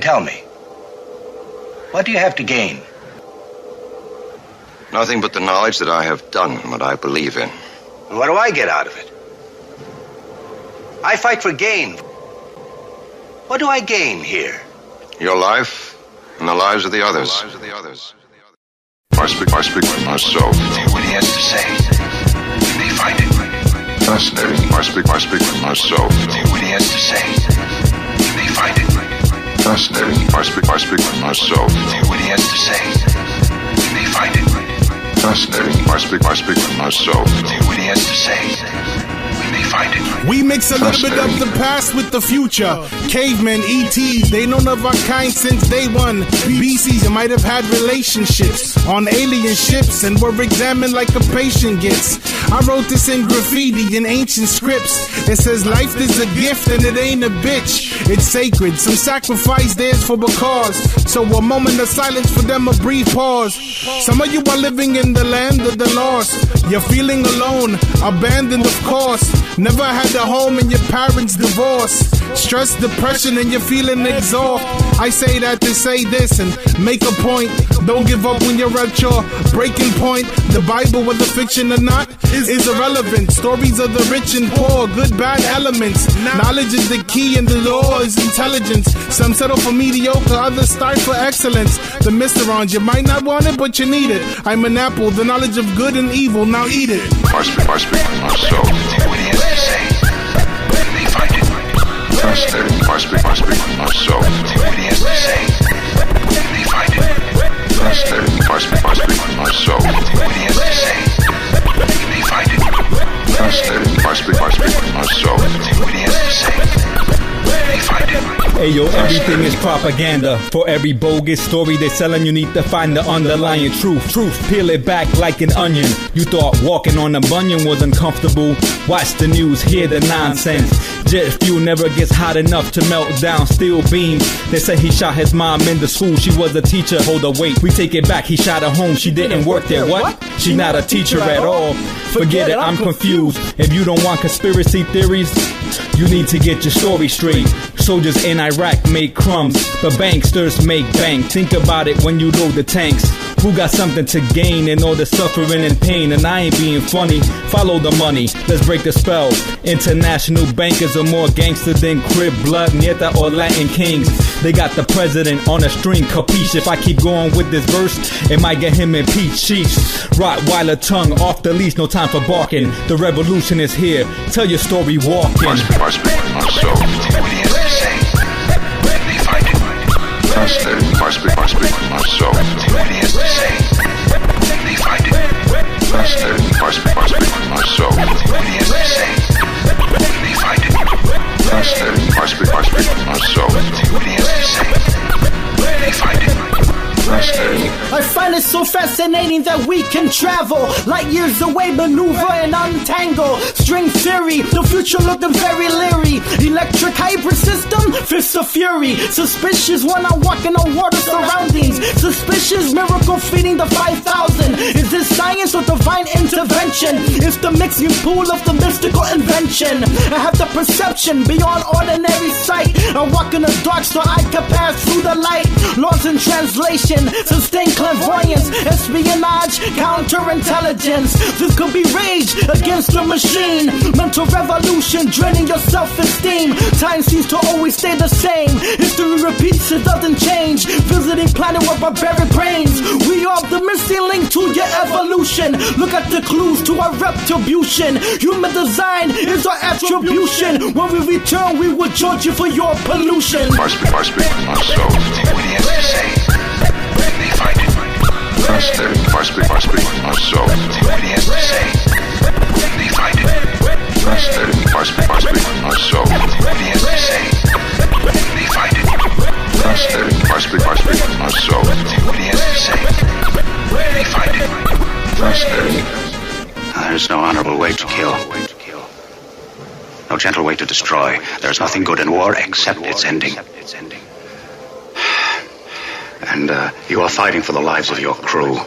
Tell me, what do you have to gain? Nothing but the knowledge that I have done what I believe in. And what do I get out of it? I fight for gain. What do I gain here? Your life and the lives of the others. I speak with myself. What he has to say. We may find it fascinating. I speak with myself. What he has to say. We may find it fascinating. I speak with myself. What he has to say. We may find it fascinating. I speak with myself. What he has to say. We may find it. We mix a little bit of the past with the future. Cavemen, ETs, they known of our kind since day one. BCs might have had relationships on alien ships and were examined like a patient gets. I wrote this in graffiti in ancient scripts. It says life is a gift and it ain't a bitch. It's sacred, some sacrifice theirs for a cause. So a moment of silence for them, a brief pause. Some of you are living in the land of the lost. You're feeling alone, abandoned of course. Never had a home and your parents divorced. Stress, depression, and you're feeling exhausted. I say that to say this and make a point. Don't give up when you're at your breaking point. The Bible, whether fiction or not, is irrelevant. Stories of the rich and poor, good, bad elements. Knowledge is the key and the law is intelligence. Some settle for mediocre, others strive for excellence. The Mysteronz, you might not want it, but you need it. I'm an apple, the knowledge of good and evil, now eat it. I speak with myself. What he has to say. We may find it fascinating. I speak with myself. What he has to say. We may find it fascinating. I speak with myself. What he has to say. We may find it fascinating. I speak with myself. What he has to say. We may find it. Hey yo, everything is propaganda. For every bogus story they're selling, you need to find the underlying truth. Peel it back like an onion. You thought walking on a bunion was uncomfortable. Watch the news, hear the nonsense. Jet fuel never gets hot enough to melt down steel beams. They say he shot his mom in the school, she was a teacher. Hold up, wait, we take it back, he shot her home, she didn't work there. What? She not a teacher at all. Forget it, I'm confused. If you don't want conspiracy theories, you need to get your story straight. Soldiers in Iraq make crumbs, but banksters make bank. Think about it when you load the tanks. Who got something to gain in all the suffering and pain? And I ain't being funny, follow the money, let's break the spell. International bankers are more gangster than Crip, Blood, Nieta or Latin Kings. They got the president on a string, capiche? If I keep going with this verse, it might get him impeached. Chiefs, Rottweiler tongue off the leash, no time for barking. The revolution is here, tell your story walking. I speak with myself. What he has to say. We may find it fascinating. I speak with myself. What he has to say. We may find it fascinating. I speak with myself. What he has to say. We may find it fascinating. I speak with myself. What he has to say. We may find it fascinating. I find it so fascinating that we can travel light years away, maneuver and untangle. String theory, the future looking very leery. Electric hybrid system, fists of fury. Suspicious when I'm walking on water surroundings. Suspicious miracle feeding the 5,000. Is this science or divine intervention? It's the mixing pool of the mystical invention. I have the perception beyond ordinary sight. I walk in the dark so I can pass through the light. Laws in translation, sustained clairvoyance, espionage, counterintelligence. This could be rage against the machine. Mental revolution, draining your self-esteem. Time seems to always stay the same. History repeats, it doesn't change. Visiting planet with barbaric brains. We are the missing link to your evolution. Look at the clues to our retribution. Human design is our attribution. When we return, we will judge you for your pollution. I speak with myself. What he has to say. We may find it fascinating. I speak with myself. What he has to say. We may find it fascinating. I speak with myself. What he has to say. We may find it fascinating. I speak with myself. What he has to say. We may find it fascinating. There's no honorable way to kill. No gentle way to destroy. There's nothing good in war except its ending. And you are fighting for the lives of your crew.